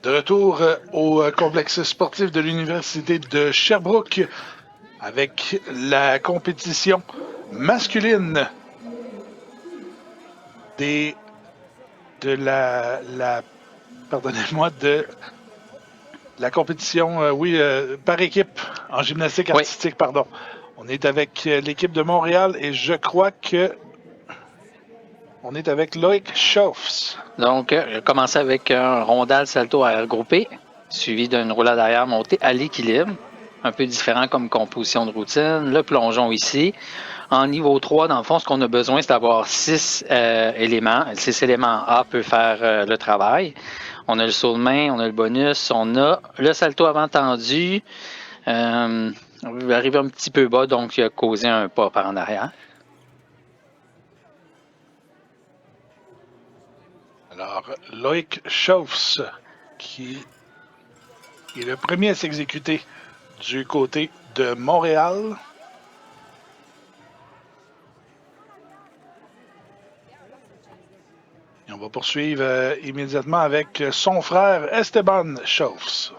De retour au complexe sportif de l'Université de Sherbrooke avec la compétition masculine de pardonnez-moi, de la compétition, par équipe en gymnastique Oui. artistique, pardon. On est avec l'équipe de Montréal et je crois que on est avec Loïc Schauffs. Donc, je commençais avec un rondal salto arrière groupé, suivi d'une roulade arrière montée à l'équilibre. Un peu différent comme composition de routine. Le plongeon ici. En niveau 3, dans le fond, ce qu'on a besoin, c'est d'avoir 6 éléments. 6 éléments A peut faire le travail. On a le saut de main, on a le bonus, on a le salto avant tendu. On va arriver un petit peu bas, donc il a causé un pas par en arrière. Alors, Loïc Schauffs, qui est le premier à s'exécuter du côté de Montréal. Et on va poursuivre immédiatement avec son frère Esteban Schauffs.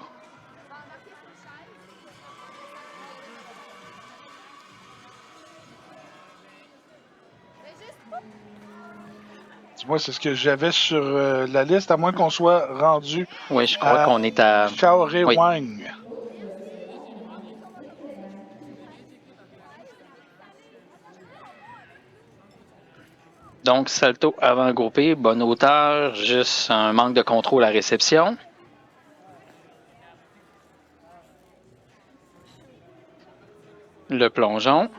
Dis-moi, c'est ce que j'avais sur la liste, à moins qu'on soit rendu Oui, je crois qu'on est à... Shaoré Oui. Wang. Donc, salto avant groupé, bonne hauteur, juste un manque de contrôle à réception. Le plongeon.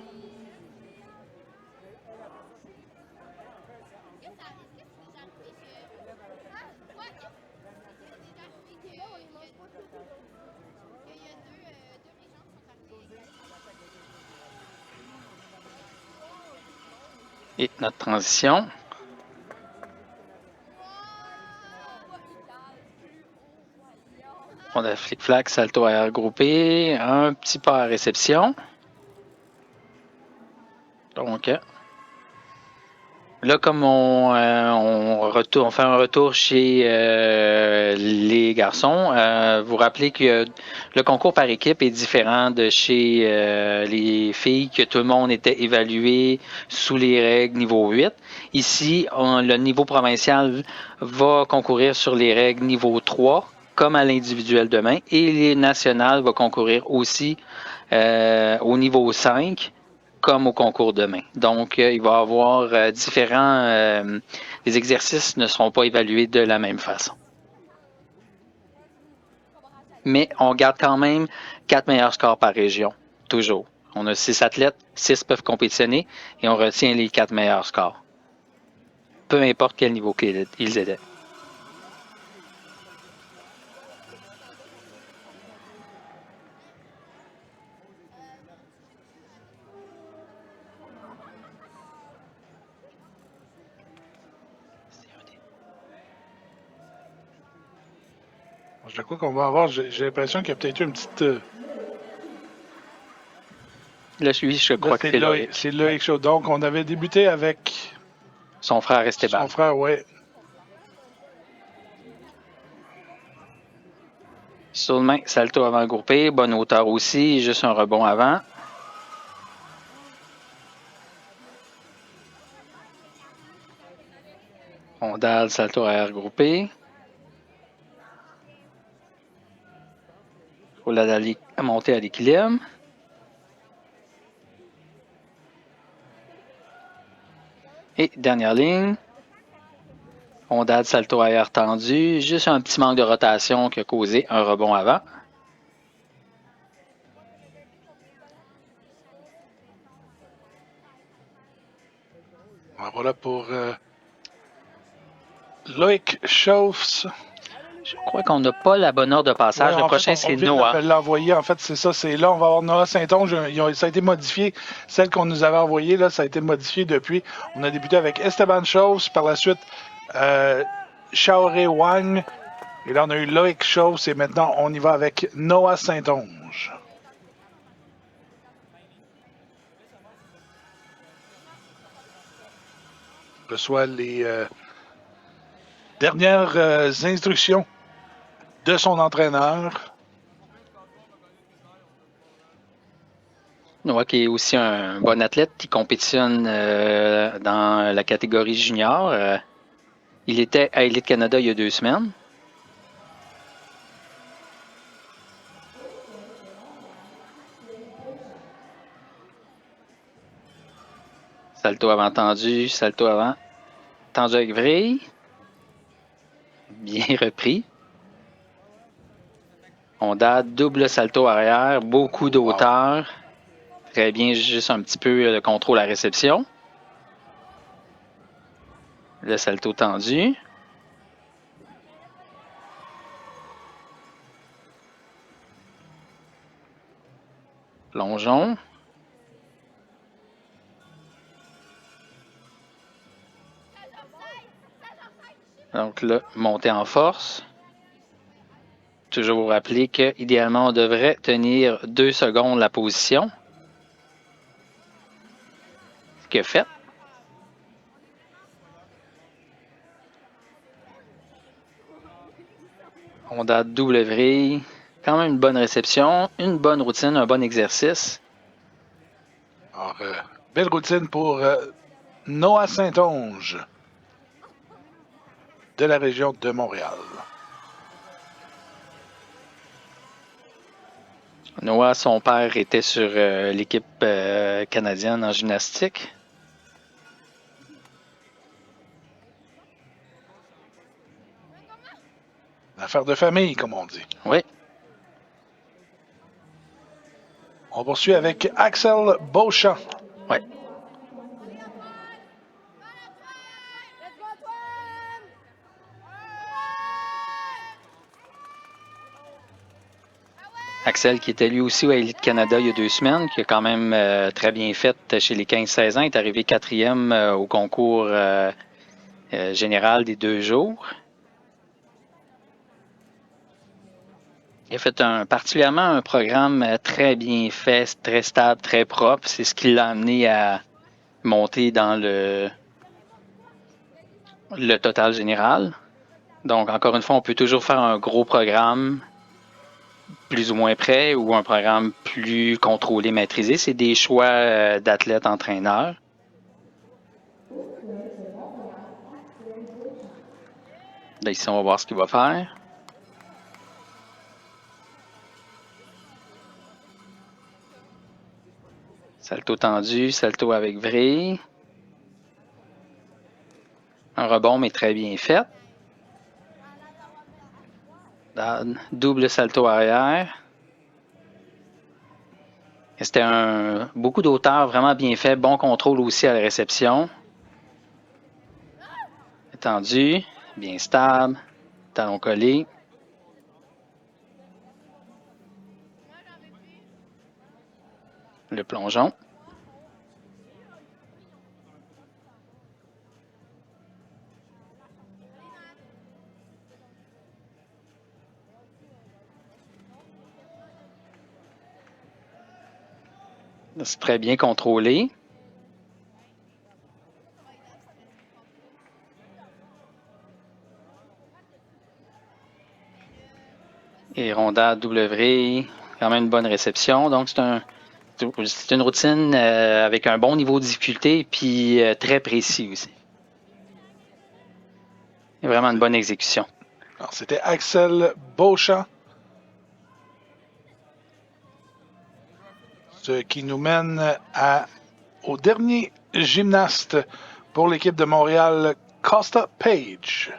Et notre transition. On a flic-flac, salto arrière groupé, un petit pas à réception. Donc, là, comme on fait un retour chez les garçons, vous rappelez que le concours par équipe est différent de chez les filles, que tout le monde était évalué sous les règles niveau 8. Ici, le niveau provincial va concourir sur les règles niveau 3, comme à l'individuel demain, et les nationales va concourir aussi au niveau 5, comme au concours demain. Donc, il va y avoir différents... les exercices ne seront pas évalués de la même façon. Mais on garde quand même 4 meilleurs scores par région, toujours. On a 6 athlètes, 6 peuvent compétitionner et on retient les 4 meilleurs scores. Peu importe quel niveau qu'ils étaient. Je crois qu'on va avoir, j'ai l'impression qu'il y a peut-être eu une petite... Le suivi, je crois que c'est Loïc. C'est Loïc Schauffs. Donc, on avait débuté avec... Son frère Esteban. Son frère, oui. Saut de main, salto avant groupé, bonne hauteur aussi, juste un rebond avant. Rondale, salto arrière groupé. Roulade à monter à l'équilibre. Et dernière ligne. Rondade, salto arrière tendu. Juste un petit manque de rotation qui a causé un rebond avant. Voilà pour Loïc Schauffs. Je crois qu'on n'a pas la bonne heure de passage. Ouais, le prochain, c'est Noah. On vient de l'envoyer. En fait, c'est ça. C'est là. On va avoir Noah Saint-Onge. Ça a été modifié. Celle qu'on nous avait envoyée, là, ça a été modifié depuis. On a débuté avec Esteban Schauffs. Par la suite, Shaoré Wang. Et là, on a eu Loïc Schauffs. Et maintenant, on y va avec Noah Saint-Onge. Reçoit les dernières instructions de son entraîneur. Noah qui est aussi un bon athlète qui compétitionne dans la catégorie junior. Il était à Elite Canada il y a 2 semaines. Salto avant tendu, salto avant. Tendu avec vrille. Bien repris. Honda, double salto arrière, beaucoup d'auteur. Wow. Très bien, juste un petit peu de contrôle à réception. Le salto tendu. Plongeon. Donc là, montée en force. Toujours vous rappeler qu'idéalement, on devrait tenir 2 secondes la position. Ce qu'il a fait. On a double vrille. Quand même une bonne réception, une bonne routine, un bon exercice. Alors, belle routine pour Noah Saint-Onge de la région de Montréal. Noah, son père était sur l'équipe canadienne en gymnastique. Affaire de famille, comme on dit. Oui. On poursuit avec Axel Beauchamp. Oui. Axel, qui était lui aussi à Elite Canada il y a 2 semaines, qui a quand même très bien fait chez les 15-16 ans, est arrivé 4e au concours général des 2 jours. Il a fait particulièrement un programme très bien fait, très stable, très propre. C'est ce qui l'a amené à monter dans le total général. Donc, encore une fois, on peut toujours faire un gros programme plus ou moins près ou un programme plus contrôlé, maîtrisé. C'est des choix d'athlètes entraîneurs. Là, ici, on va voir ce qu'il va faire. Salto tendu, salto avec vrille. Un rebond, mais très bien fait. Double salto arrière. C'était beaucoup d'auteur, vraiment bien fait. Bon contrôle aussi à la réception. Tendu, bien stable. Talon collé. Le plongeon. C'est très bien contrôlé. Et rondade double vrille, quand même une bonne réception. Donc, c'est une routine avec un bon niveau de difficulté puis très précis aussi. Et vraiment une bonne exécution. Alors, c'était Axel Beauchamp. Ce qui nous mène au dernier gymnaste pour l'équipe de Montréal, Costa Page.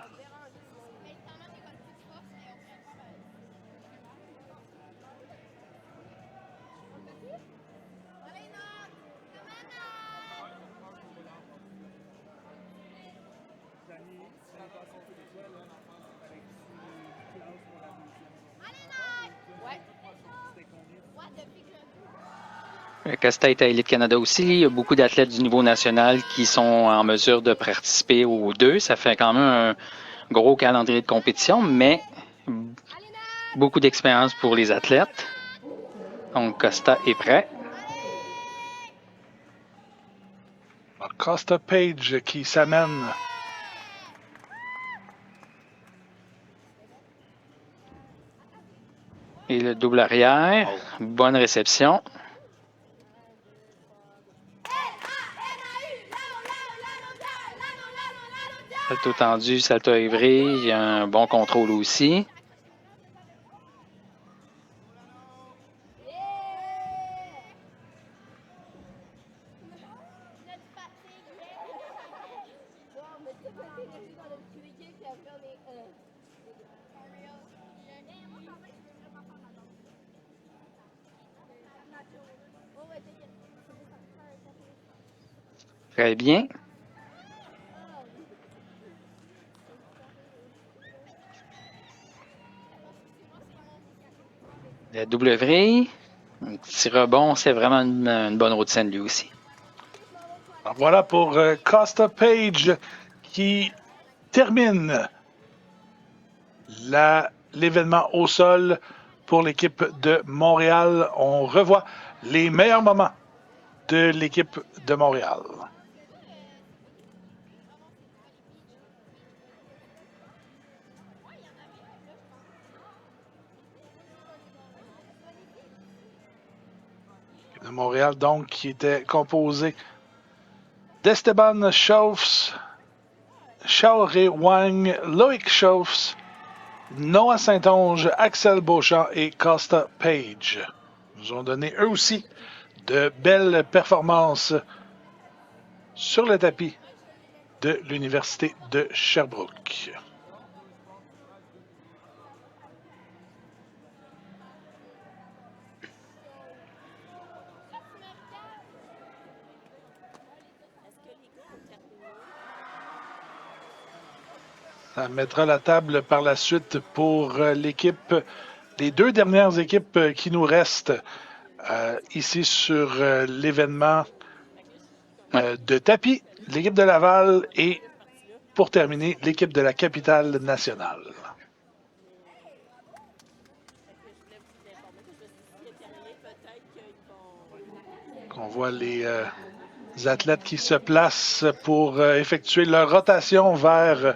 Costa est à Elite Canada aussi. Il y a beaucoup d'athlètes du niveau national qui sont en mesure de participer aux 2. Ça fait quand même un gros calendrier de compétition, mais beaucoup d'expérience pour les athlètes. Donc, Costa est prêt. Costa Page qui s'amène. Et le double arrière. Bonne réception. Salto tendu, salto évré. Il y a un bon contrôle aussi. Très bien. Le double vrille. Un petit rebond, c'est vraiment une bonne route saine lui aussi. Alors voilà pour Costa Page qui termine l'événement au sol pour l'équipe de Montréal. On revoit les meilleurs moments de l'équipe de Montréal. De Montréal, donc, qui était composé d'Esteban Chaufs, Xiaoré Wang, Loïc Chaufs, Noah Saint-Onge, Axel Beauchamp et Costa Page. Ils nous ont donné eux aussi de belles performances sur le tapis de l'Université de Sherbrooke. Ça mettra la table par la suite pour l'équipe, les deux dernières équipes qui nous restent ici sur l'événement de tapis, l'équipe de Laval et pour terminer, l'équipe de la capitale nationale. On voit les athlètes qui se placent pour effectuer leur rotation vers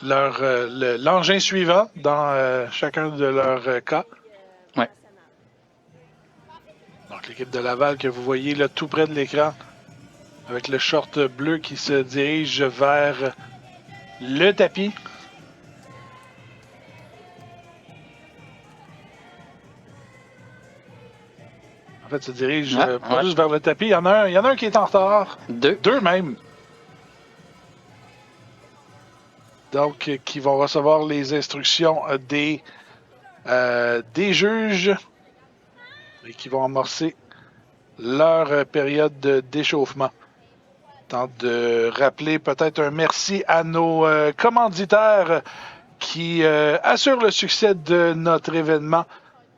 l'engin suivant dans chacun de leurs cas. Ouais. Donc l'équipe de Laval que vous voyez là tout près de l'écran avec le short bleu qui se dirige vers le tapis. En fait, se dirige pas juste vers le tapis. Il y en a un qui est en retard. Deux même. Donc, qui vont recevoir les instructions des juges et qui vont amorcer leur période d'échauffement. Tente de rappeler peut-être un merci à nos commanditaires qui assurent le succès de notre événement.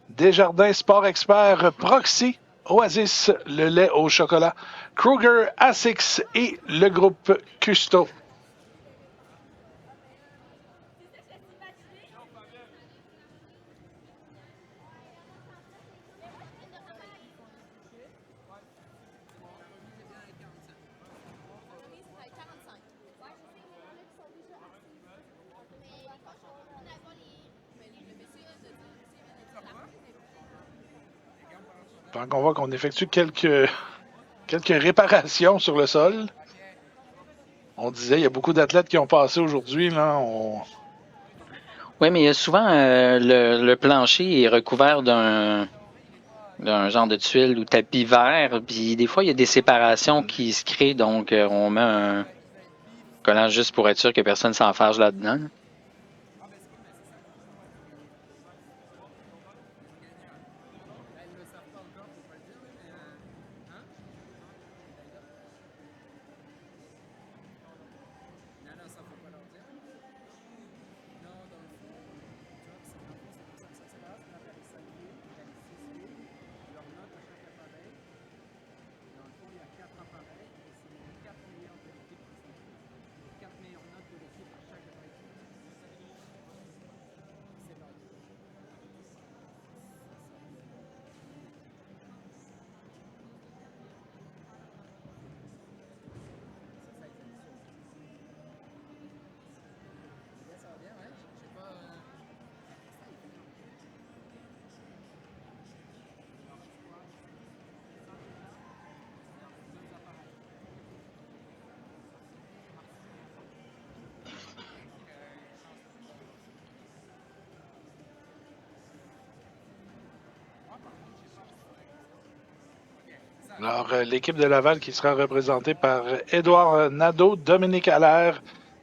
Desjardins Sport Expert, Proxy, Oasis, le lait au chocolat, Kruger, Asics et le groupe Custo. Donc, on voit qu'on effectue quelques réparations sur le sol. On disait, il y a beaucoup d'athlètes qui ont passé aujourd'hui. Oui, mais il y a souvent le plancher est recouvert d'un genre de tuile ou tapis vert. Puis des fois, il y a des séparations qui se créent. Donc, on met un collant juste pour être sûr que personne ne s'enfarge là-dedans. Alors, l'équipe de Laval qui sera représentée par Édouard Nadeau, Dominique Allaire,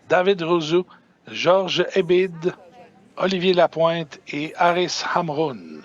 David Rouzou, Georges Ebid, Olivier Lapointe et Aris Hamroun.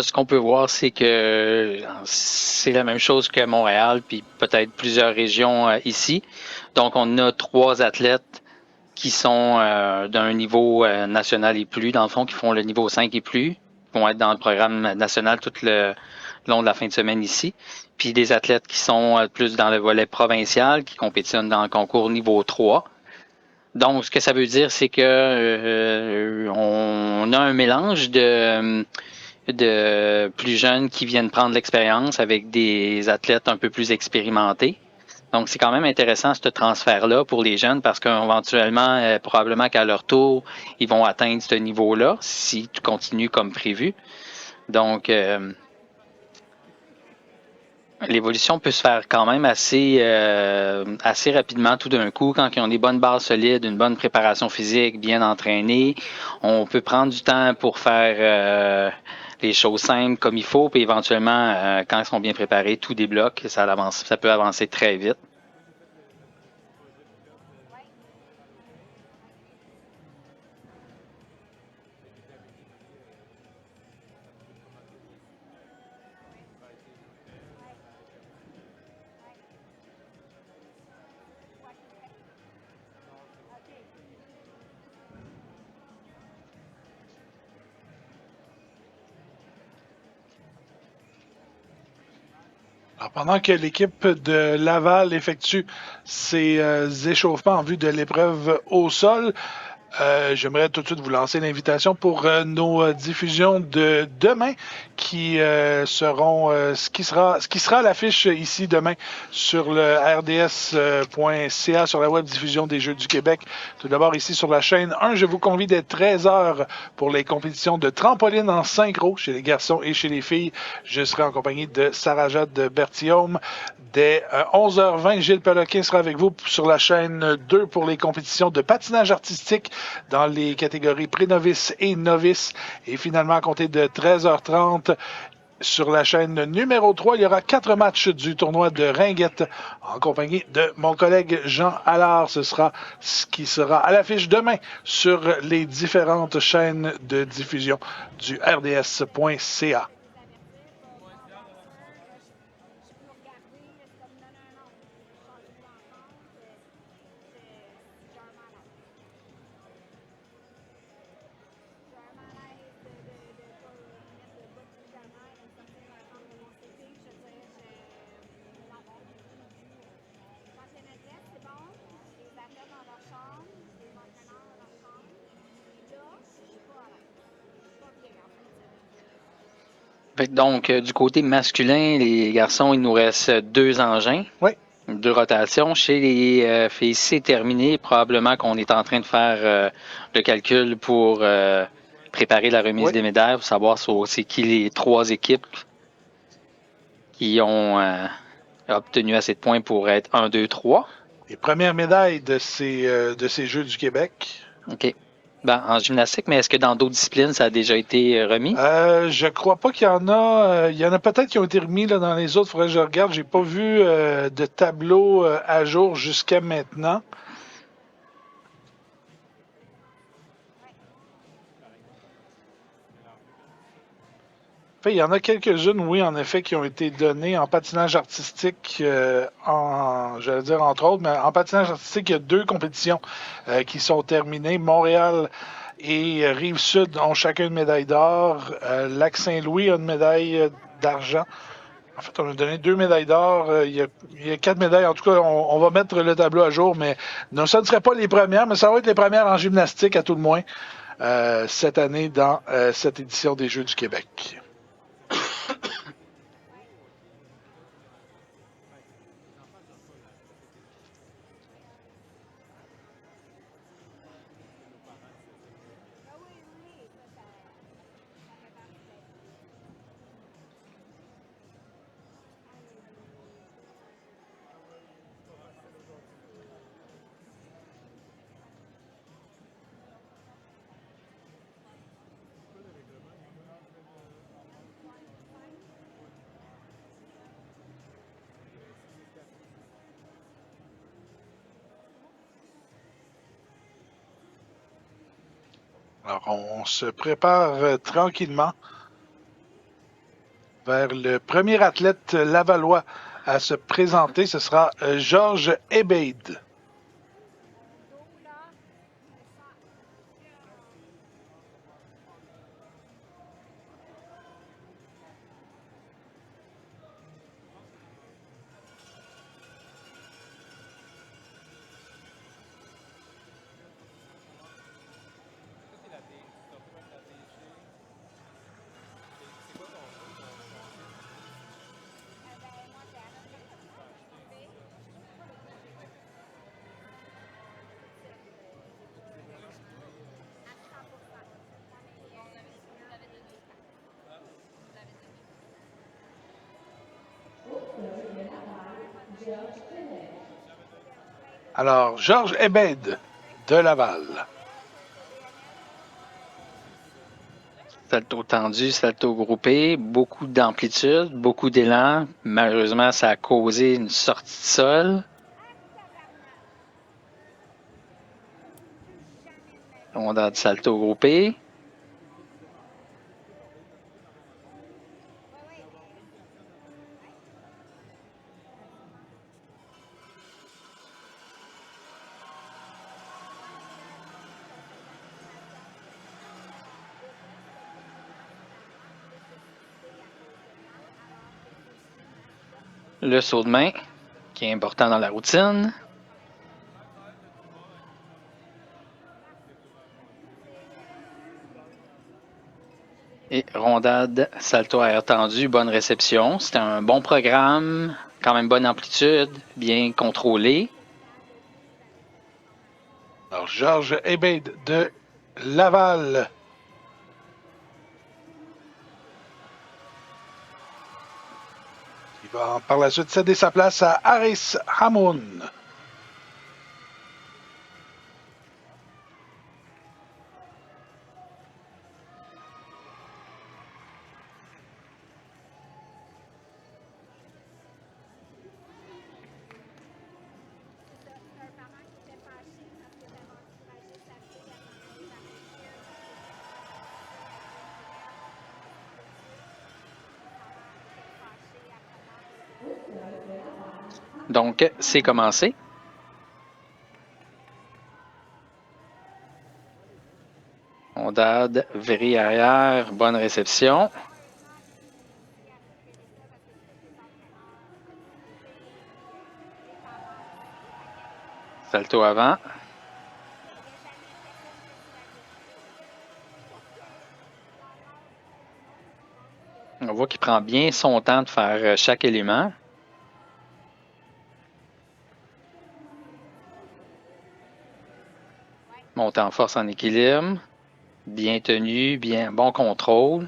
Ce qu'on peut voir, c'est que c'est la même chose que Montréal, puis peut-être plusieurs régions ici. Donc, on a 3 athlètes qui sont d'un niveau national et plus, dans le fond, qui font le niveau 5 et plus, qui vont être dans le programme national tout le long de la fin de semaine ici. Puis des athlètes qui sont plus dans le volet provincial, qui compétitionnent dans le concours niveau 3. Donc, ce que ça veut dire, c'est que on a un mélange de plus jeunes qui viennent prendre l'expérience avec des athlètes un peu plus expérimentés. Donc, c'est quand même intéressant ce transfert-là pour les jeunes parce qu'éventuellement, probablement qu'à leur tour, ils vont atteindre ce niveau-là si tout continue comme prévu. Donc, l'évolution peut se faire quand même assez rapidement tout d'un coup quand ils ont des bonnes bases solides, une bonne préparation physique, bien entraînée. On peut prendre du temps pour faire les choses simples comme il faut, puis éventuellement, quand ils sont bien préparés, tout débloque, ça peut avancer très vite. Alors, pendant que l'équipe de Laval effectue ses échauffements en vue de l'épreuve au sol, j'aimerais tout de suite vous lancer l'invitation pour nos diffusions de demain qui seront ce qui sera à l'affiche ici demain sur le rds.ca sur la web diffusion des Jeux du Québec. Tout d'abord ici sur la chaîne 1, je vous convie dès 13h pour les compétitions de trampoline en synchro chez les garçons et chez les filles. Je serai en compagnie de Sarah-Jade Berthiaume. Dès 11h20, Gilles Peloquin sera avec vous sur la chaîne 2 pour les compétitions de patinage artistique dans les catégories pré-novices et novices. Et finalement, à compter de 13h30, sur la chaîne numéro 3, il y aura 4 matchs du tournoi de Ringuette en compagnie de mon collègue Jean Allard. Ce sera ce qui sera à l'affiche demain sur les différentes chaînes de diffusion du rds.ca. Donc, du côté masculin, les garçons, il nous reste 2 engins. Oui. 2 rotations. Chez les filles, c'est terminé. Probablement qu'on est en train de faire le calcul pour préparer la remise des médailles, pour savoir c'est qui les 3 équipes qui ont obtenu assez de points pour être 1, 2, 3. Les premières médailles de ces Jeux du Québec. OK. Ben, en gymnastique, mais est-ce que dans d'autres disciplines, ça a déjà été remis? Je crois pas qu'il y en a. Il y en a peut-être qui ont été remis là, dans les autres. Il faudrait que je regarde. J'ai pas vu de tableau à jour jusqu'à maintenant. Il y en a quelques-unes, oui, en effet, qui ont été données en patinage artistique, j'allais dire entre autres, mais en patinage artistique, il y a 2 compétitions qui sont terminées. Montréal et Rive-Sud ont chacun une médaille d'or. Lac-Saint-Louis a une médaille d'argent. En fait, on a donné 2 médailles d'or. Il y a 4 médailles. En tout cas, on va mettre le tableau à jour, mais non, ça ne serait pas les premières, mais ça va être les premières en gymnastique, à tout le moins, cette année dans cette édition des Jeux du Québec. Alors, on se prépare tranquillement vers le premier athlète lavallois à se présenter. Ce sera Georges Ebeid. Alors, Georges Ebeid de Laval. Salto tendu, salto groupé, beaucoup d'amplitude, beaucoup d'élan. Malheureusement, ça a causé une sortie de sol. Rondade de salto groupé. Le saut de main, qui est important dans la routine. Et rondade, salto à air tendu, bonne réception. C'était un bon programme, quand même bonne amplitude, bien contrôlé. Alors, Georges Ebeid de Laval. Il va par la suite céder sa place à Aris Hamoun. Donc, c'est commencé. Rondade, vrille arrière, bonne réception. Salto avant. On voit qu'il prend bien son temps de faire chaque élément. Monte en force en équilibre. Bien tenu, bien bon contrôle.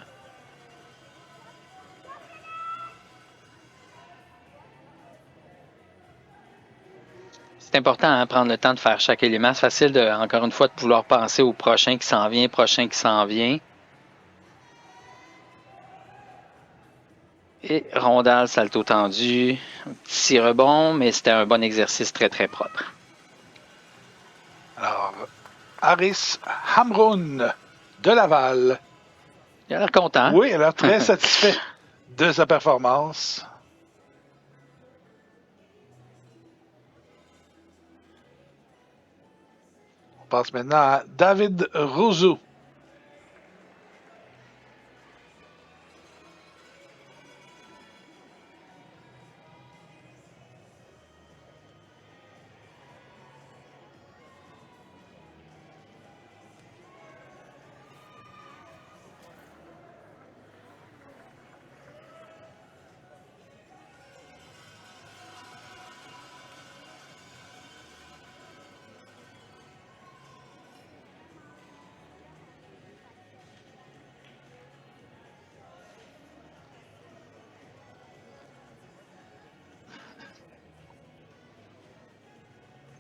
C'est important de prendre le temps de faire chaque élément. C'est facile, encore une fois, de vouloir penser au prochain qui s'en vient. Et rondale, salto tendu, un petit rebond, mais c'était un bon exercice très, très propre. Alors, Aris Hamroun de Laval. Il a l'air content. Oui, il a l'air très satisfait de sa performance. On passe maintenant à David Rousseau.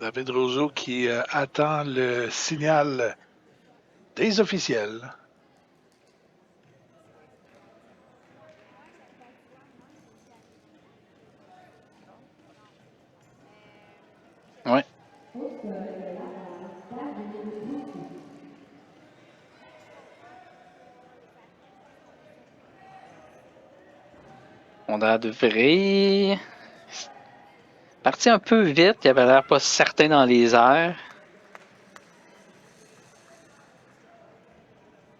David Rousseau qui attend le signal des officiels. Oui. Conrad devrait... Parti un peu vite, il avait l'air pas certain dans les airs.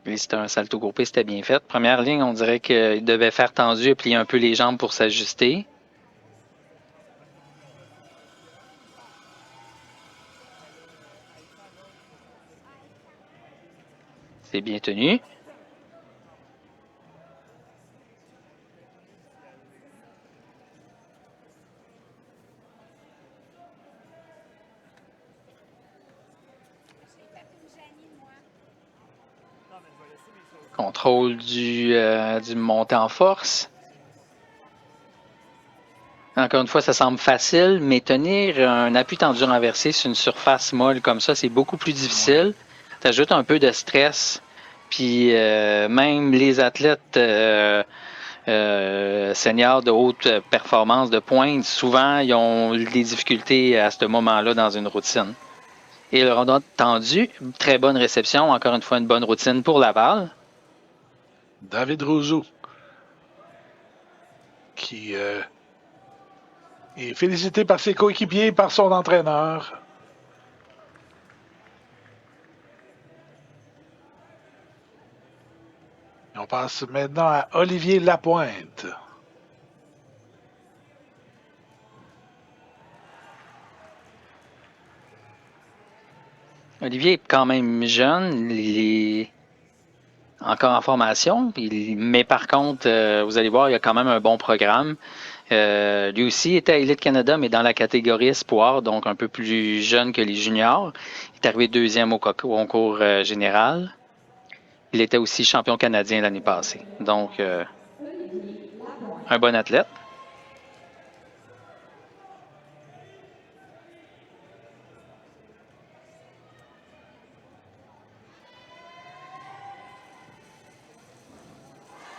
Puis c'était un salto groupé, c'était bien fait. Première ligne, on dirait qu'il devait faire tendu et plier un peu les jambes pour s'ajuster. C'est bien tenu. Contrôle du montée en force. Encore une fois, ça semble facile, mais tenir un appui tendu renversé sur une surface molle comme ça, c'est beaucoup plus difficile. Tu ajoutes un peu de stress. Puis même les athlètes seniors de haute performance de pointe, souvent, ils ont des difficultés à ce moment-là dans une routine. Et le rondon tendu, très bonne réception. Encore une fois, une bonne routine pour Laval. David Rousseau, qui est félicité par ses coéquipiers et par son entraîneur. Et on passe maintenant à Olivier Lapointe. Olivier est quand même jeune, il est encore en formation, mais par contre, vous allez voir, il y a quand même un bon programme. Lui aussi était à Elite Canada, mais dans la catégorie espoir, donc un peu plus jeune que les juniors. Il est arrivé deuxième au concours général. Il était aussi champion canadien l'année passée. Donc, un bon athlète.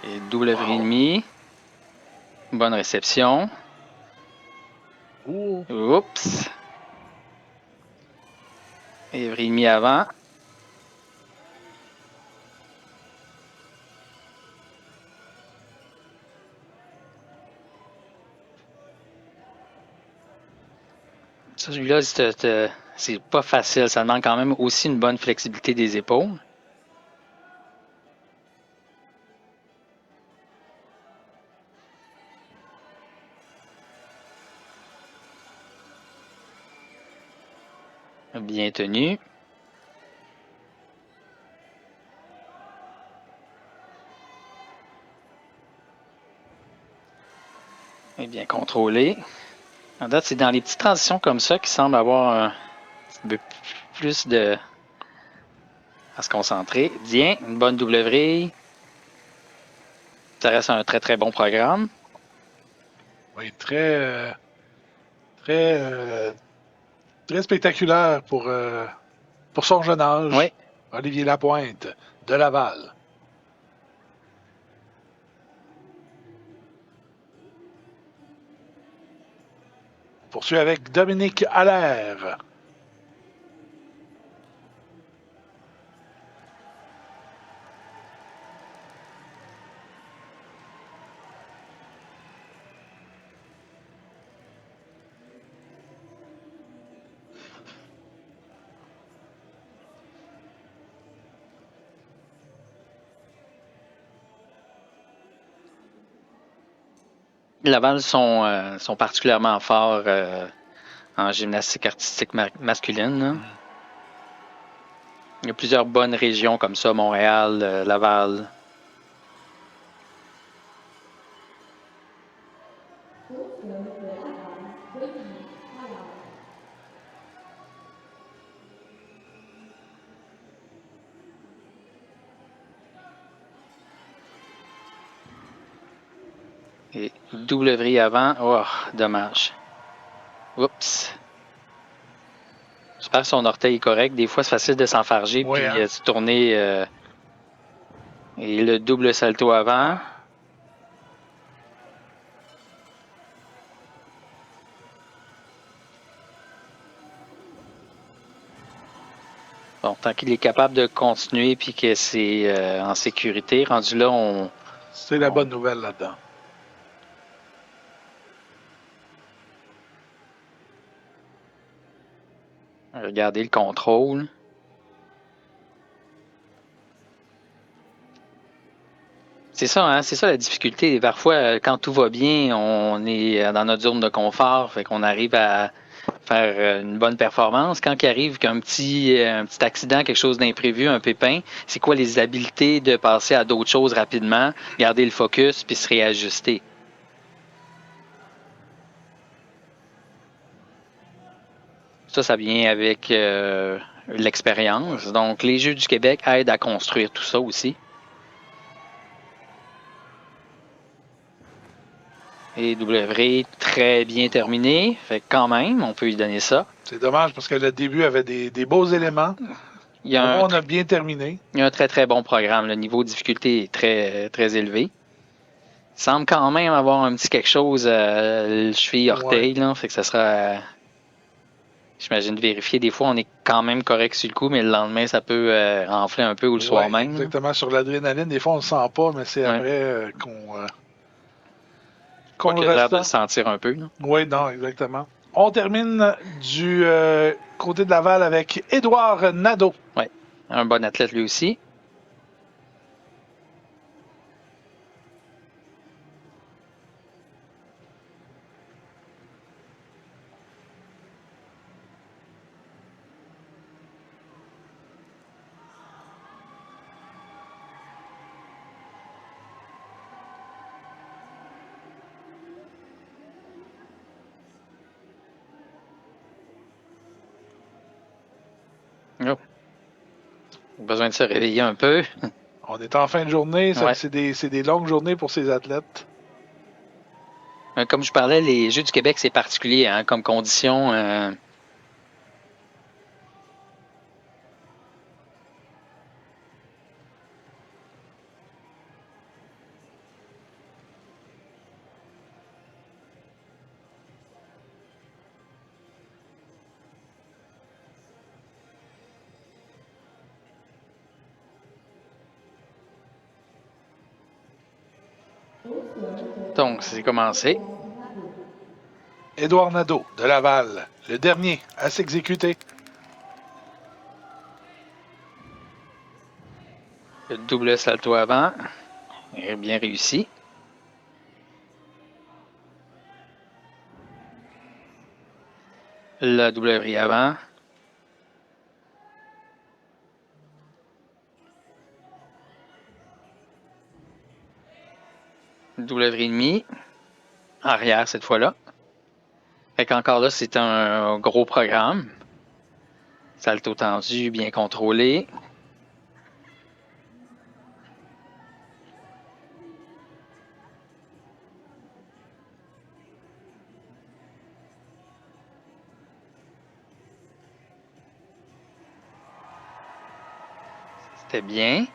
Et double et bonne réception. Oups. Et avant. Celui-là, c'est pas facile. Ça demande quand même aussi une bonne flexibilité des épaules. Bien tenu. Et bien contrôlé. En date, c'est dans les petites transitions comme ça qu'il semble avoir un petit peu plus à se concentrer. Bien, une bonne double vrille. Ça reste un très très bon programme. Oui, très spectaculaire pour son jeune âge. Oui. Olivier Lapointe de Laval. On poursuit avec Dominique Allaire. Laval sont particulièrement forts en gymnastique artistique masculine. Là. Il y a plusieurs bonnes régions comme ça, Montréal, Laval. Et double vrille avant. Oh, dommage. Oups. J'espère que son orteil est correct. Des fois, c'est facile de s'enfarger puis de se tourner. Et le double salto avant. Bon, tant qu'il est capable de continuer puis que c'est en sécurité, rendu là, c'est la bonne nouvelle là-dedans. Regardez le contrôle. C'est ça, hein? C'est ça la difficulté. Parfois, quand tout va bien, on est dans notre zone de confort, fait qu'on arrive à faire une bonne performance. Quand il arrive un petit accident, quelque chose d'imprévu, un pépin, c'est quoi les habiletés de passer à d'autres choses rapidement, garder le focus puis se réajuster. Ça vient avec l'expérience. Donc, les Jeux du Québec aident à construire tout ça aussi. Et W, très bien terminé. Fait que quand même, on peut lui donner ça. C'est dommage parce que le début avait des beaux éléments. Il y Au a un, moins, on a bien terminé. il y a un très, très bon programme. Le niveau de difficulté est très, très élevé. Il semble quand même avoir un petit quelque chose le cheville-orteil. Ouais. Là, fait que ça sera, j'imagine, vérifier. Des fois, on est quand même correct sur le coup, mais le lendemain, ça peut enfler un peu ou le soir Ouais, même. exactement. Sur l'adrénaline, des fois, on le sent pas, mais c'est Ouais. après qu'on Qu'il le a l'air de le ressent. sentir un peu. Là. Oui, non, exactement. On termine du côté de Laval avec Édouard Nadeau. Ouais. Un bon athlète lui aussi. Oh. Besoin de se réveiller un peu. On est en fin de journée. Ouais. C'est des longues journées pour ces athlètes. Comme je parlais, les Jeux du Québec, c'est particulier hein, comme condition. Donc, c'est commencé. Édouard Nadeau de Laval, le dernier à s'exécuter. Le double salto avant. Bien réussi. Le double vrille avant. Double vrille demi. Arrière cette fois-là. Fait qu'encore là, c'est un gros programme. Salto tendu, bien contrôlé. C'était bien.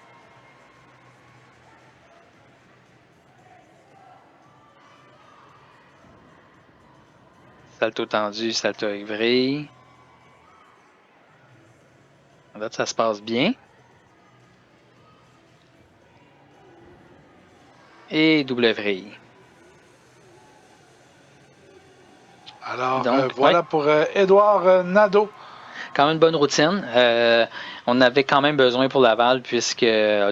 Salto tendu, salto avec vrille. Là, ça se passe bien. Et double vrille. Alors, Donc, voilà pour Édouard Nadeau. quand même une bonne routine. On avait quand même besoin pour Laval puisque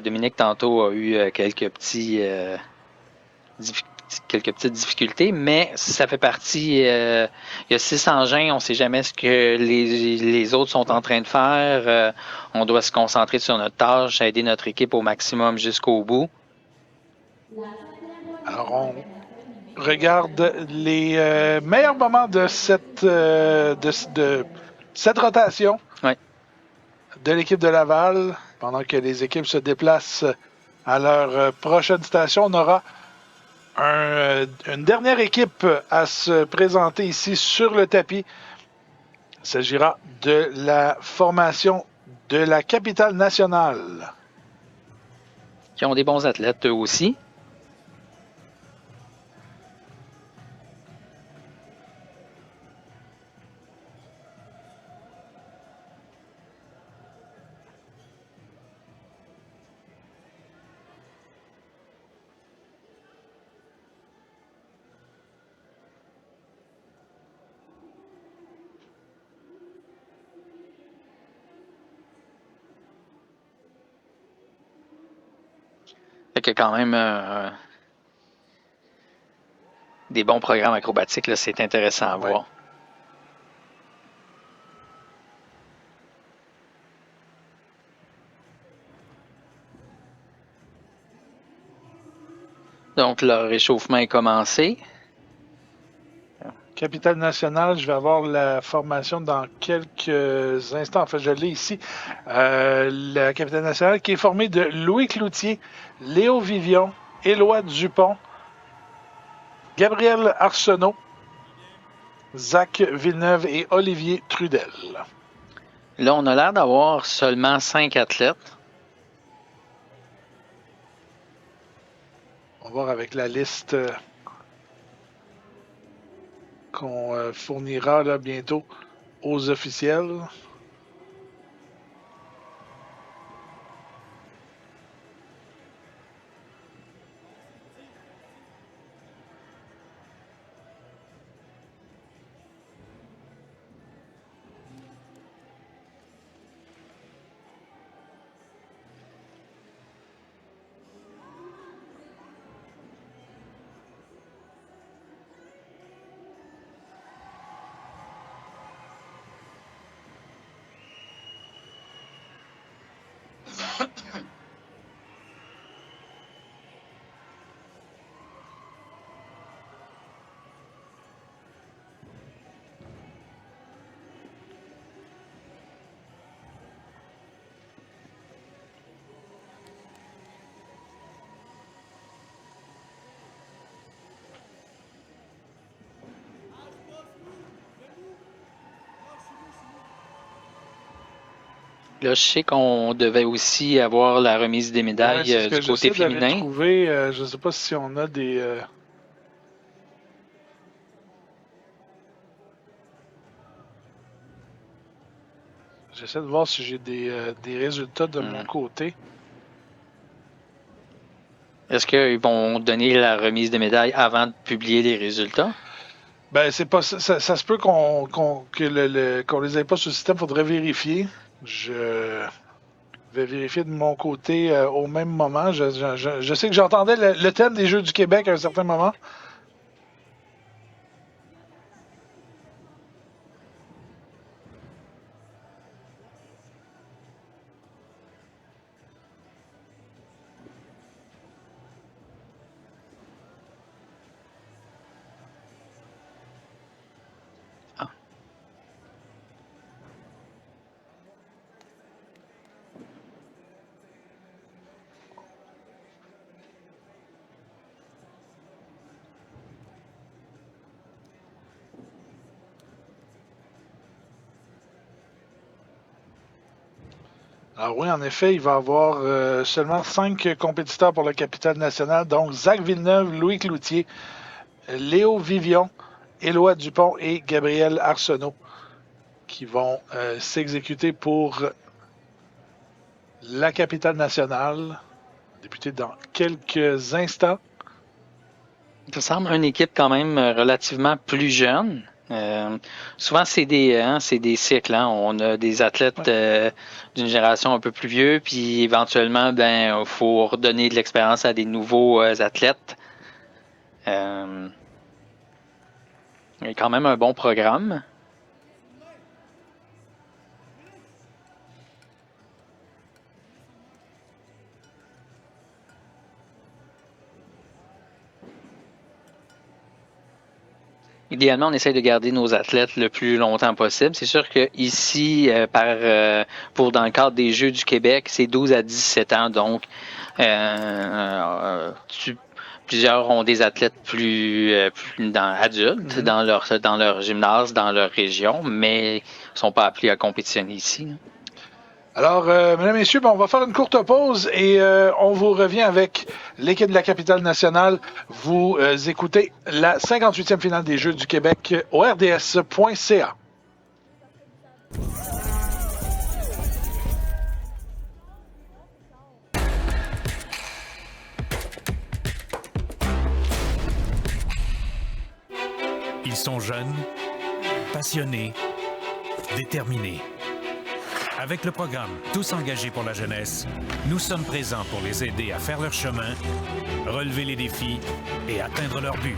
Dominique tantôt a eu quelques petites difficultés, mais ça fait partie. Il y a 6 engins, on ne sait jamais ce que les autres sont en train de faire. On doit se concentrer sur notre tâche, aider notre équipe au maximum jusqu'au bout. Alors, on regarde les meilleurs moments de cette rotation Ouais. de l'équipe de Laval. Pendant que les équipes se déplacent à leur prochaine station, on aura une dernière équipe à se présenter ici sur le tapis. Il s'agira de la formation de la capitale nationale. Qui ont des bons athlètes eux aussi. il y a quand même des bons programmes acrobatiques. Là, c'est intéressant à voir. Donc, le réchauffement est commencé. Capitale nationale, je vais avoir la formation dans quelques instants. En fait, je l'ai ici. La capitale nationale qui est formée de Louis Cloutier, Léo Vivion, Éloi Dupont, Gabriel Arsenault, Zach Villeneuve et Olivier Trudel. Là, on a l'air d'avoir seulement 5 athlètes. On va voir avec la liste qu'on fournira là, bientôt aux officiels. Là, je sais qu'on devait aussi avoir la remise des médailles du côté féminin. Je ne sais pas si on a des... J'essaie de voir si j'ai des résultats de mon côté. Est-ce qu'ils vont donner la remise des médailles avant de publier les résultats? Ben, c'est pas ça se peut qu'on les ait pas sur le système, faudrait vérifier. Je vais vérifier de mon côté au même moment. Je sais que j'entendais le thème des Jeux du Québec à un certain moment. Alors oui, en effet, il va y avoir seulement 5 compétiteurs pour la capitale nationale. Donc, Zach Villeneuve, Louis Cloutier, Léo Vivion, Éloi Dupont et Gabriel Arsenault qui vont s'exécuter pour la capitale nationale. Débuter dans quelques instants. Ça semble une équipe quand même relativement plus jeune. Souvent, c'est des cycles. Hein. On a des athlètes d'une génération un peu plus vieux, puis éventuellement, il faut redonner de l'expérience à des nouveaux athlètes. Il y a quand même un bon programme. Idéalement, on essaie de garder nos athlètes le plus longtemps possible. C'est sûr que ici, pour dans le cadre des Jeux du Québec, c'est 12 à 17 ans, donc plusieurs ont des athlètes plus adultes dans leur gymnase, dans leur région, mais ne sont pas appelés à compétitionner ici. Alors, mesdames et messieurs, on va faire une courte pause et on vous revient avec l'équipe de la capitale nationale. Vous écoutez la 58e finale des Jeux du Québec au rds.ca. Ils sont jeunes, passionnés, déterminés. Avec le programme Tous engagés pour la jeunesse, nous sommes présents pour les aider à faire leur chemin, relever les défis et atteindre leur but.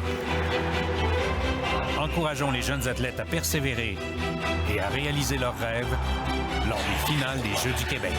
Encourageons les jeunes athlètes à persévérer et à réaliser leurs rêves lors des finales des Jeux du Québec.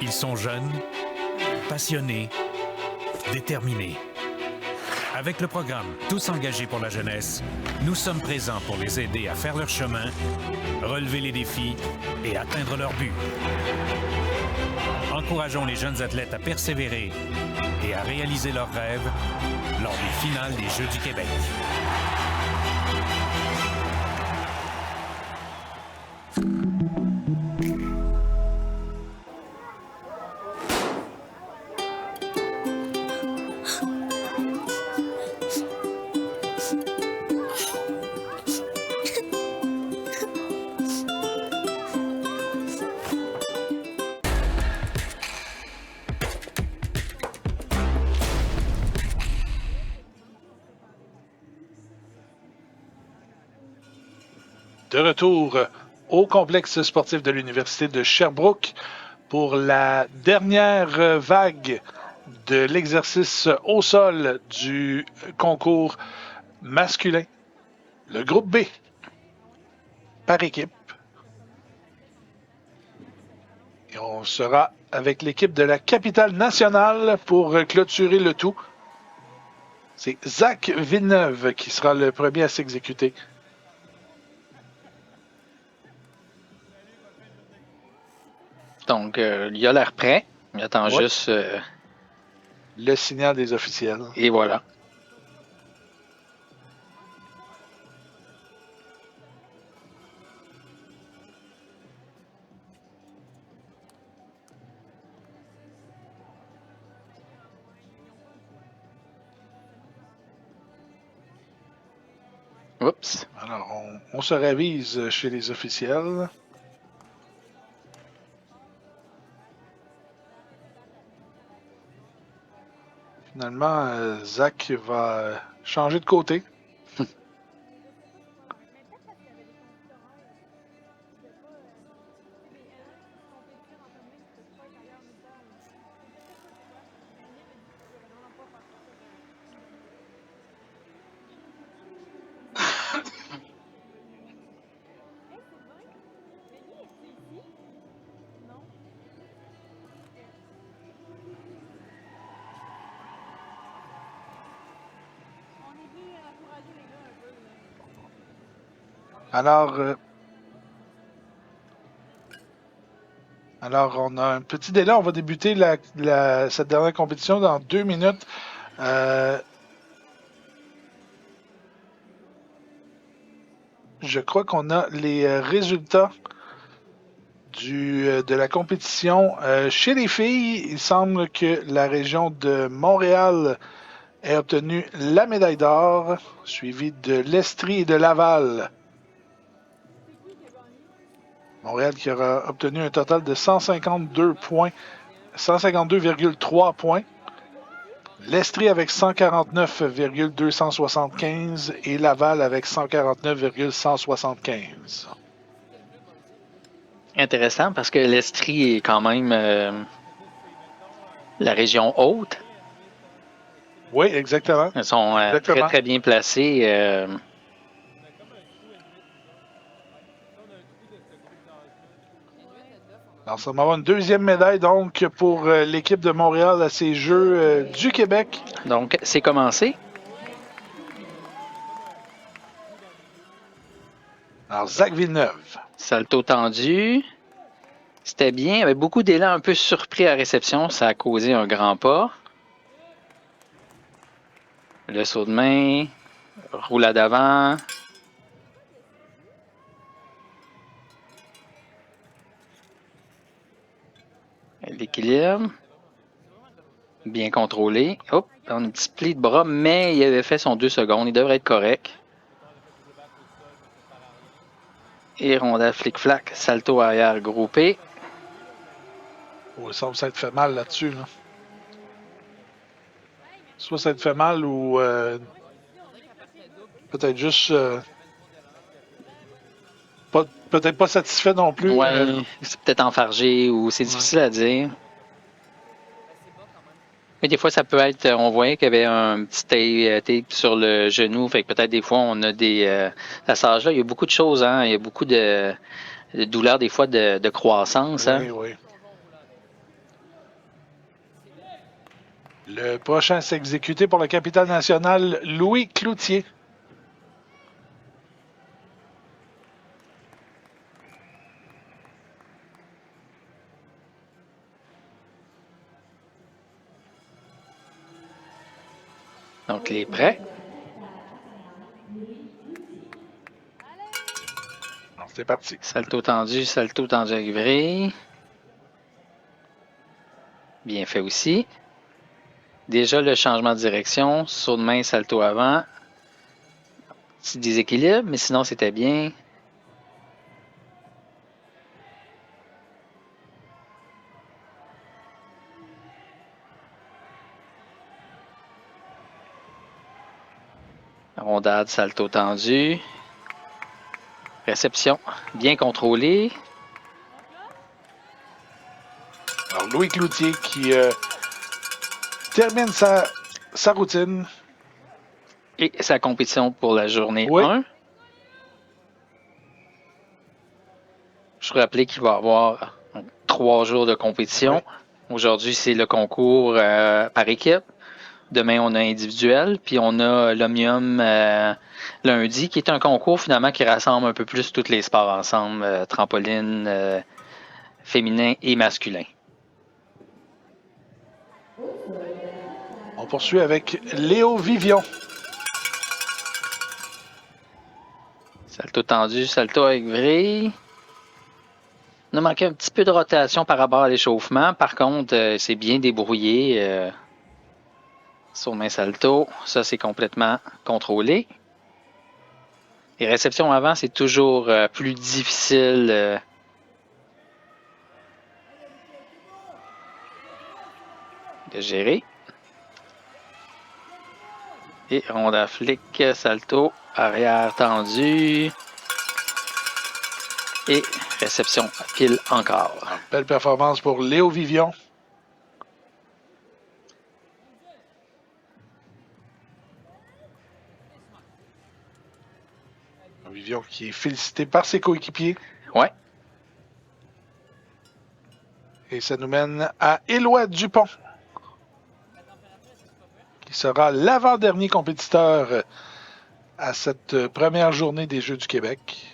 Ils sont jeunes, passionnés, déterminés. Avec le programme Tous engagés pour la jeunesse, nous sommes présents pour les aider à faire leur chemin, relever les défis et atteindre leur but. Encourageons les jeunes athlètes à persévérer et à réaliser leurs rêves lors des finales des Jeux du Québec. De retour au complexe sportif de l'Université de Sherbrooke pour la dernière vague de l'exercice au sol du concours masculin. Le groupe B, par équipe. Et on sera avec l'équipe de la capitale nationale pour clôturer le tout. C'est Zach Villeneuve qui sera le premier à s'exécuter. Donc, il a l'air prêt. Il attend juste... le signal des officiels. Et voilà. Oups. Alors, on se ravise chez les officiels. Finalement, Zach va changer de côté. Alors, on a un petit délai. On va débuter cette dernière compétition dans 2 minutes. Je crois qu'on a les résultats de la compétition. Chez les filles, il semble que la région de Montréal ait obtenu la médaille d'or, suivie de l'Estrie et de Laval. Montréal qui aura obtenu un total de 152 points, 152,3 points. L'Estrie avec 149,275 et Laval avec 149,175. Intéressant parce que l'Estrie est quand même la région haute. Oui, exactement. Elles sont très, très bien placées. Alors, ça va avoir une deuxième médaille donc pour l'équipe de Montréal à ces Jeux du Québec. Donc, c'est commencé. Alors, Zach Villeneuve. Salto tendu. C'était bien. Il y avait beaucoup d'élan un peu surpris à réception. Ça a causé un grand pas. Le saut de main. Roulade d'avant. L'équilibre. Bien contrôlé. Hop, on a un petit pli de bras, mais il avait fait son 2 secondes. Il devrait être correct. Et rondelle flic-flac, salto arrière groupé. Oh, il semble s'être fait mal là-dessus. Là. Soit ça te fait mal ou peut-être juste peut-être pas satisfait non plus. Ouais, c'est peut-être enfargé ou c'est difficile à dire. Mais des fois, ça peut être, on voyait qu'il y avait un petit tape sur le genou, fait que peut-être des fois, on a des... à cet âge-là, il y a beaucoup de choses, hein, il y a beaucoup de douleurs, des fois, de croissance. Hein. Oui, oui. Le prochain à s'exécuter pour le capitale national, Louis Cloutier. Donc, il est prêt. C'est parti. Salto tendu à livrer. Bien fait aussi. Déjà, le changement de direction. Saut de main, salto avant. Petit déséquilibre, mais sinon, c'était bien. Rondade, salto tendu. Réception, bien contrôlée. Alors, Louis Cloutier qui termine sa routine. Et sa compétition pour la journée Oui. 1. Je rappelle qu'il va y avoir 3 jours de compétition. Oui. Aujourd'hui, c'est le concours par équipe. Demain, on a individuel. Puis on a l'Omnium lundi, qui est un concours finalement qui rassemble un peu plus tous les sports ensemble. Trampoline, féminin et masculin. On poursuit avec Léo Vivion. Salto tendu, salto égré. On a manqué un petit peu de rotation par rapport à l'échauffement. Par contre, c'est bien débrouillé. Sur main salto, ça c'est complètement contrôlé. Les réceptions avant, c'est toujours plus difficile de gérer. Et rondelle flic, salto, arrière tendu. Et réception pile encore. Belle performance pour Léo Vivion. Vivion qui est félicité par ses coéquipiers. Ouais. Et ça nous mène à Éloi Dupont, qui sera l'avant-dernier compétiteur à cette première journée des Jeux du Québec.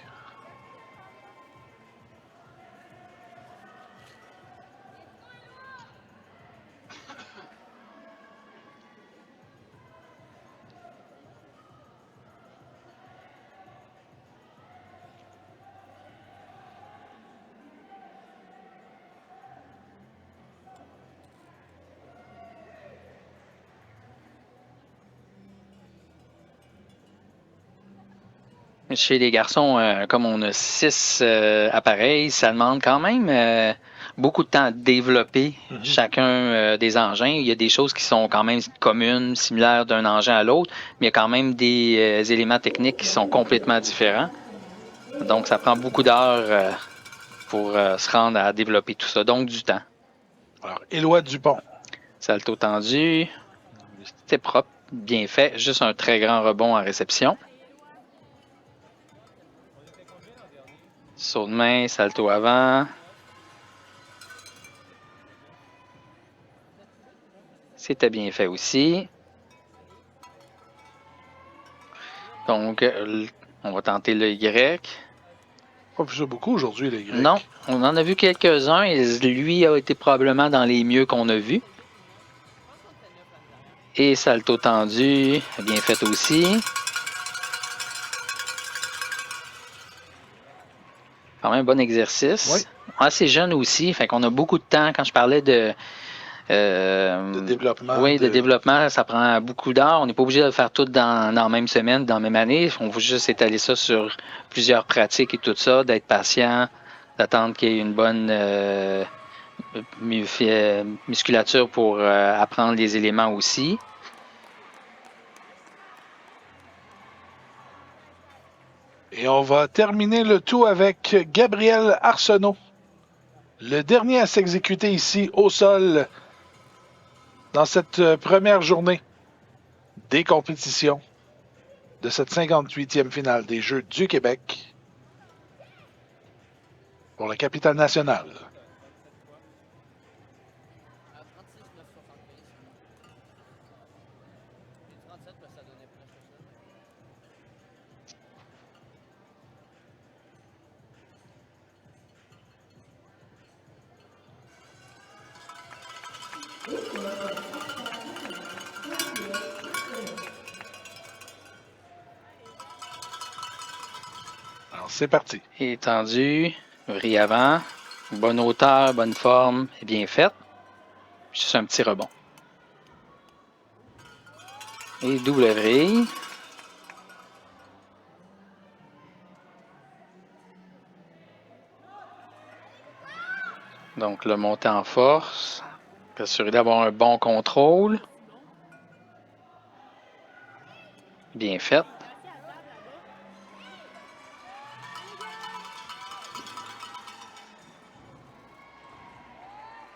Chez les garçons, comme on a 6 appareils, ça demande quand même beaucoup de temps à développer chacun des engins. Il y a des choses qui sont quand même communes, similaires d'un engin à l'autre, mais il y a quand même des éléments techniques qui sont complètement différents. Donc, ça prend beaucoup d'heures pour se rendre à développer tout ça. Donc, du temps. Alors, Éloi Dupont. Salto tendu. C'était propre, bien fait. Juste un très grand rebond en réception. Saut de main, salto avant. C'était bien fait aussi. Donc, on va tenter le Y. Pas vu ça beaucoup aujourd'hui, les Y. Non, on en a vu quelques-uns et lui a été probablement dans les mieux qu'on a vus. Et salto tendu, bien fait aussi. Quand même un bon exercice. Oui. Assez jeune aussi, fait qu'on a beaucoup de temps. Quand je parlais de développement. Oui, de développement, ça prend beaucoup d'heures. On n'est pas obligé de le faire tout dans la même semaine, dans la même année. On veut juste étaler ça sur plusieurs pratiques et tout ça, d'être patient, d'attendre qu'il y ait une bonne musculature pour apprendre les éléments aussi. Et on va terminer le tout avec Gabriel Arsenault, le dernier à s'exécuter ici au sol dans cette première journée des compétitions de cette 58e finale des Jeux du Québec pour la capitale nationale. Alors, c'est parti. Étendu, vrille avant, bonne hauteur, bonne forme, et bien faite. Juste un petit rebond. Et double vrille. Donc, le monter en force. Assurer d'avoir un bon contrôle. Bien fait.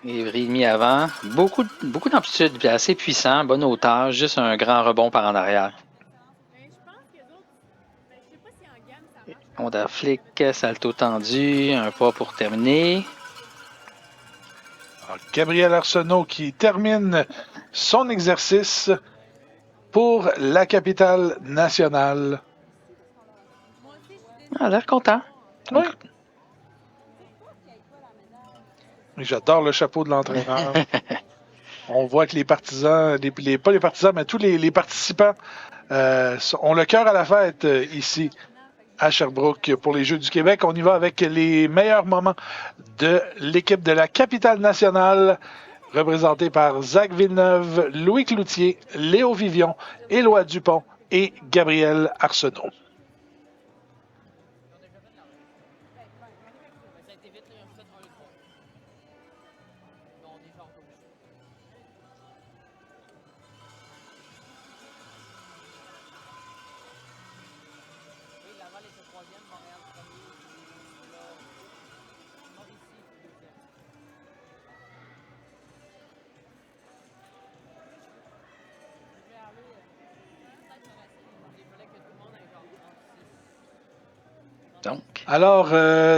Et vrille mis avant. Beaucoup d'amplitude, puis assez puissant, bonne hauteur, juste un grand rebond par en arrière. Honda flick, salto tendu, un pas pour terminer. Alors, Gabriel Arsenault qui termine son exercice pour la capitale nationale. Il a l'air content. Oui. J'adore le chapeau de l'entraîneur. On voit que les partisans, pas les partisans, mais tous les participants ont le cœur à la fête ici à Sherbrooke pour les Jeux du Québec. On y va avec les meilleurs moments de l'équipe de la capitale nationale, représentée par Zach Villeneuve, Louis Cloutier, Léo Vivion, Éloi Dupont et Gabriel Arsenault. Alors,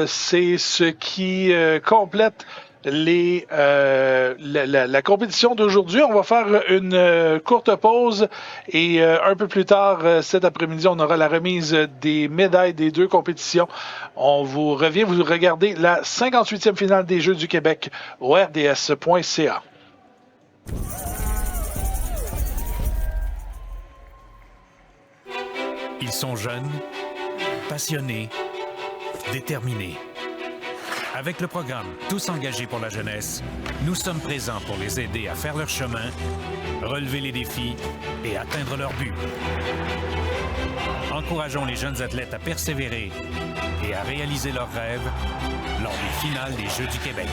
c'est ce qui complète la compétition d'aujourd'hui. On va faire une courte pause et un peu plus tard cet après-midi, on aura la remise des médailles des deux compétitions. On vous revient, vous regardez la 58e finale des Jeux du Québec au rds.ca. Ils sont jeunes, passionnés, déterminés. Avec le programme Tous engagés pour la jeunesse, nous sommes présents pour les aider à faire leur chemin, relever les défis et atteindre leur but. Encourageons les jeunes athlètes à persévérer et à réaliser leurs rêves lors des finales des Jeux du Québec.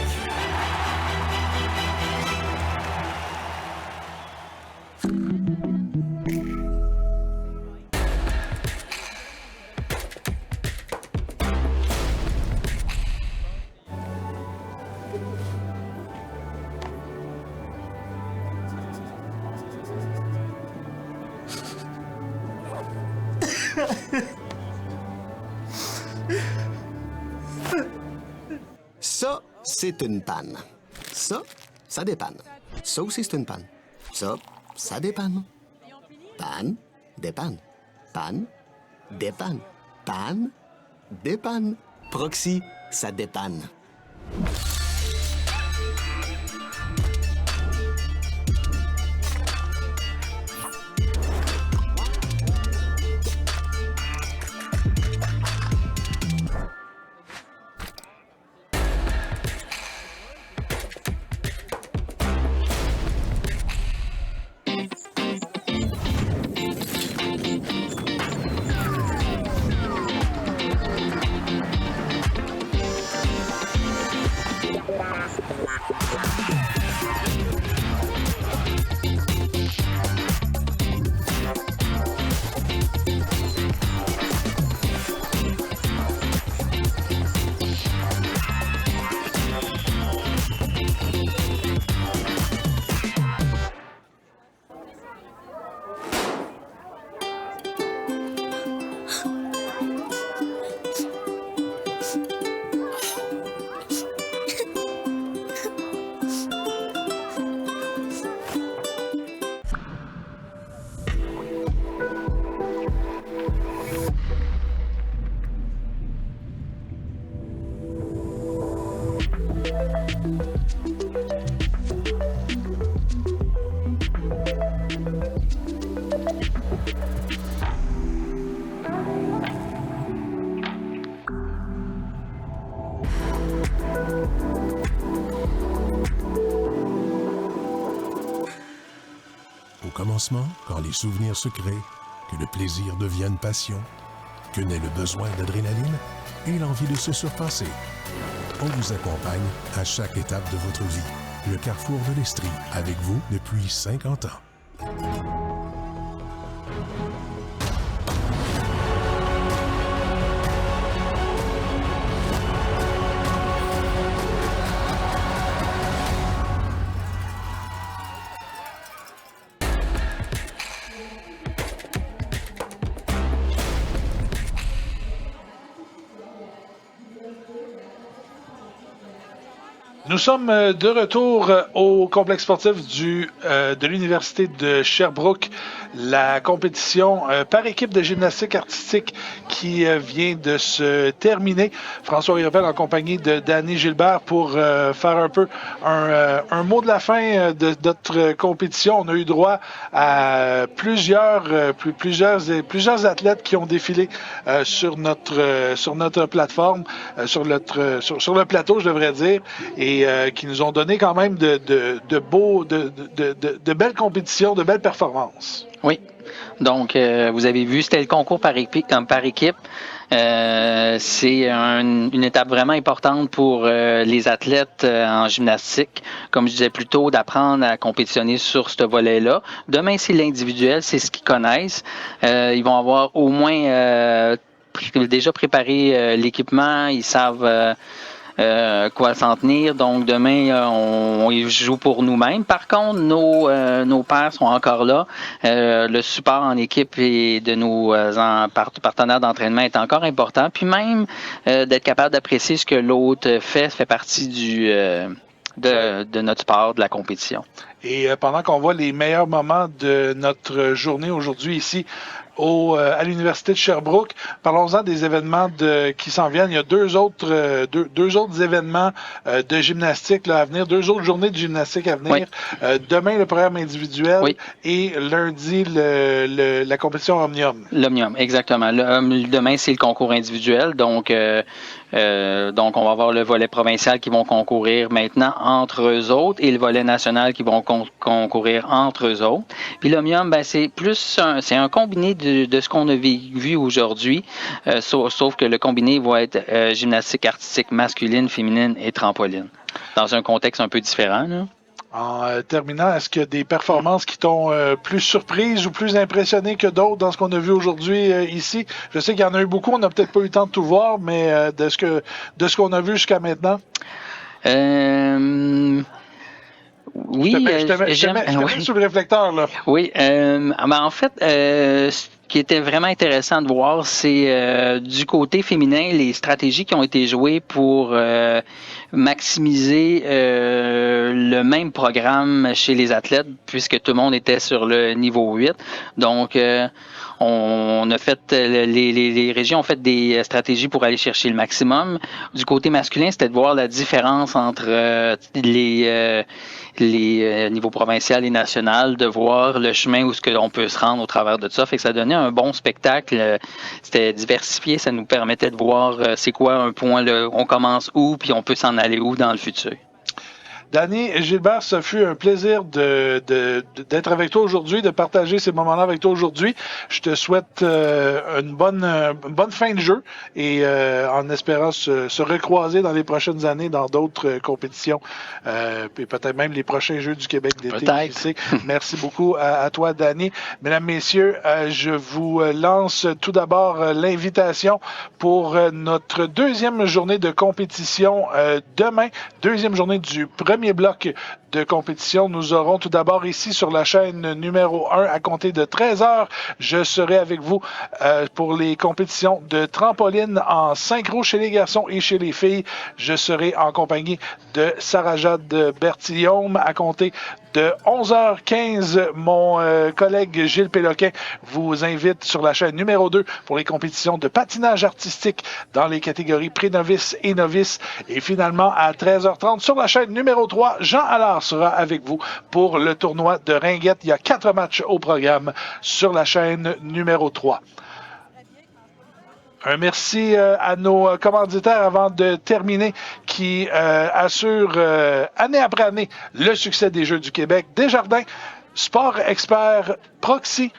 Ça, c'est une panne. Ça dépanne. Ça aussi, c'est une panne. Ça dépanne. Panne, dépanne. Panne, dépanne. Panne, dépanne. Proxy, ça dépanne. commencement, quand les souvenirs se créent, que le plaisir devienne passion, que naît le besoin d'adrénaline et l'envie de se surpasser. On vous accompagne à chaque étape de votre vie. Le Carrefour de l'Estrie, avec vous depuis 50 ans. Nous sommes de retour au complexe sportif de l'Université de Sherbrooke. La compétition par équipe de gymnastique artistique qui vient de se terminer. François Riopel en compagnie de Danny Gilbert pour faire un peu un mot de la fin de notre compétition. On a eu droit à plusieurs athlètes qui ont défilé sur notre plateforme, sur le plateau, je devrais dire, et qui nous ont donné quand même de belles compétitions, de belles performances. Oui. Donc, vous avez vu, c'était le concours par équipe. C'est une étape vraiment importante pour les athlètes en gymnastique. Comme je disais plus tôt, d'apprendre à compétitionner sur ce volet-là. Demain, c'est l'individuel, c'est ce qu'ils connaissent. Ils vont avoir au moins déjà préparé l'équipement. Ils savent quoi s'en tenir. Donc, demain, on joue pour nous-mêmes. Par contre, nos pairs sont encore là. Le support en équipe et de nos partenaires d'entraînement est encore important. Puis même, d'être capable d'apprécier ce que l'autre fait partie de notre sport, de la compétition. Et pendant qu'on voit les meilleurs moments de notre journée aujourd'hui ici à l'Université de Sherbrooke, parlons-en des événements qui s'en viennent. Il y a deux autres événements de gymnastique là, à venir, 2 autres journées de gymnastique à venir. Oui. Demain, le programme individuel, oui, et lundi, la compétition Omnium. L'Omnium, exactement. Demain, c'est le concours individuel. Donc, on va avoir le volet provincial qui vont concourir maintenant entre eux autres et le volet national qui vont concourir entre eux autres. Puis l'Omnium, c'est un combiné de ce qu'on a vu aujourd'hui, sauf que le combiné va être gymnastique artistique masculine, féminine et trampoline, dans un contexte un peu différent, là. En terminant, est-ce qu'il y a des performances qui t'ont plus surprise ou plus impressionné que d'autres dans ce qu'on a vu aujourd'hui ici? Je sais qu'il y en a eu beaucoup, on n'a peut-être pas eu le temps de tout voir, mais de ce qu'on a vu jusqu'à maintenant? Oui, je te mets sous le réflecteur, là. Oui, en fait, ce qui était vraiment intéressant de voir, c'est du côté féminin, les stratégies qui ont été jouées pour maximiser le même programme chez les athlètes, puisque tout le monde était sur le niveau 8. Donc, on a fait, les régions ont fait des stratégies pour aller chercher le maximum. Du côté masculin, c'était de voir la différence entre les niveaux provincial et national, de voir le chemin où on peut se rendre au travers de ça. Fait que ça donnait un bon spectacle. C'était diversifié, ça nous permettait de voir c'est quoi un point, on commence où, puis on peut s'en aller où dans le futur. Danny Gilbert, ça fut un plaisir d'être avec toi aujourd'hui, de partager ces moments-là avec toi aujourd'hui. Je te souhaite une bonne fin de jeu et en espérant se recroiser dans les prochaines années dans d'autres compétitions et peut-être même les prochains Jeux du Québec d'été. Peut-être. Merci beaucoup à toi, Danny. Mesdames, Messieurs, je vous lance tout d'abord l'invitation pour notre deuxième journée de compétition demain, deuxième journée du premier bloc de compétition. Nous aurons tout d'abord ici sur la chaîne numéro 1 à compter de 13h. Je serai avec vous pour les compétitions de trampoline en synchro chez les garçons et chez les filles. Je serai en compagnie de Sarah-Jade Bertillaume à compter de 11h15. Mon collègue Gilles Péloquin vous invite sur la chaîne numéro 2 pour les compétitions de patinage artistique dans les catégories pré-novices et novices. Et finalement, à 13h30 sur la chaîne numéro 3, Jean Allard sera avec vous pour le tournoi de Ringuette. Il y a 4 matchs au programme sur la chaîne numéro 3. Un merci à nos commanditaires avant de terminer qui assurent année après année le succès des Jeux du Québec. Desjardins, Sport Expert, Proxy,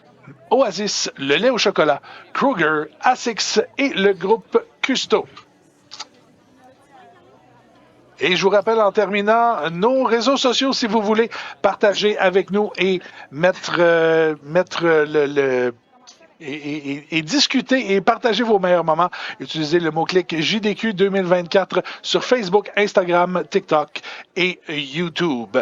Oasis, le lait au chocolat, Kruger, Asics et le groupe Custo. Et je vous rappelle en terminant nos réseaux sociaux si vous voulez partager avec nous et mettre et discuter et partager vos meilleurs moments. Utilisez le mot-clic JDQ 2024 sur Facebook, Instagram, TikTok et YouTube.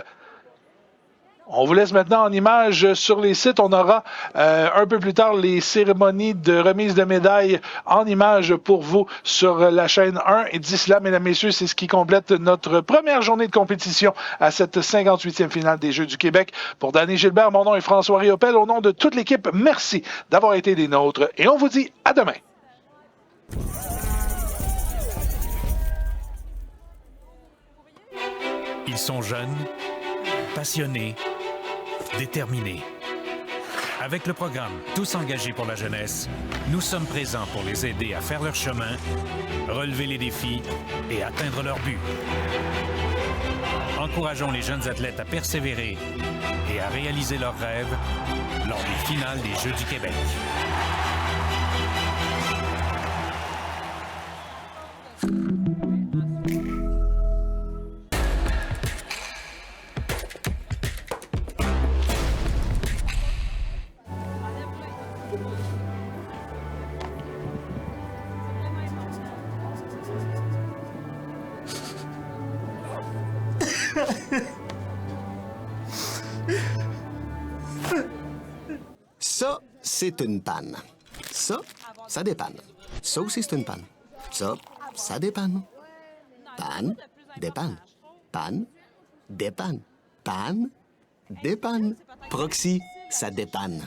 On vous laisse maintenant en images sur les sites. On aura un peu plus tard les cérémonies de remise de médailles en images pour vous sur la chaîne 1. Et d'ici là, mesdames, messieurs, c'est ce qui complète notre première journée de compétition à cette 58e finale des Jeux du Québec. Pour Danny Gilbert, mon nom est François Riopel. Au nom de toute l'équipe, merci d'avoir été des nôtres et on vous dit à demain. Ils sont jeunes, passionnés, déterminés. Avec le programme Tous engagés pour la jeunesse, nous sommes présents pour les aider à faire leur chemin, relever les défis et atteindre leur but. Encourageons les jeunes athlètes à persévérer et à réaliser leurs rêves lors des finales des Jeux du Québec. Ça, c'est une panne. Ça dépanne. Ça aussi, c'est une panne. Ça dépanne. Panne, dépanne. Panne, dépanne. Panne, dépanne. Proxy, ça dépanne.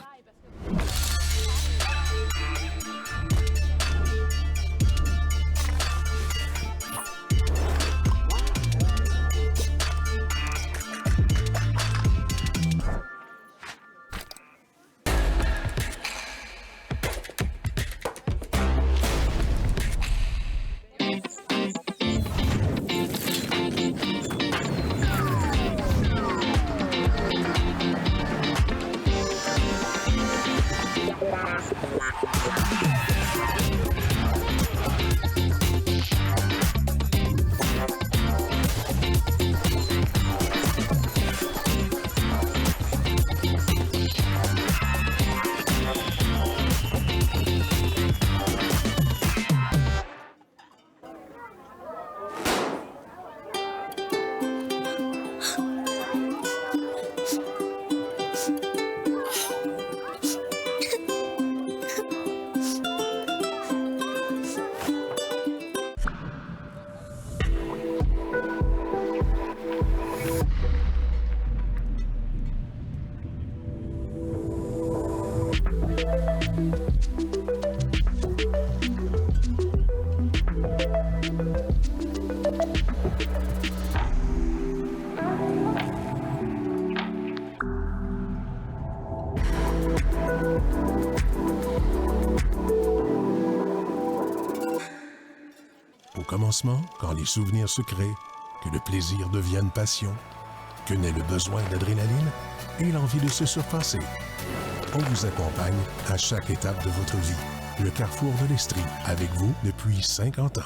Au commencement, quand les souvenirs se créent, que le plaisir devienne passion, que naît le besoin d'adrénaline et l'envie de se surpasser. On vous accompagne à chaque étape de votre vie. Le Carrefour de l'Estrie, avec vous depuis 50 ans.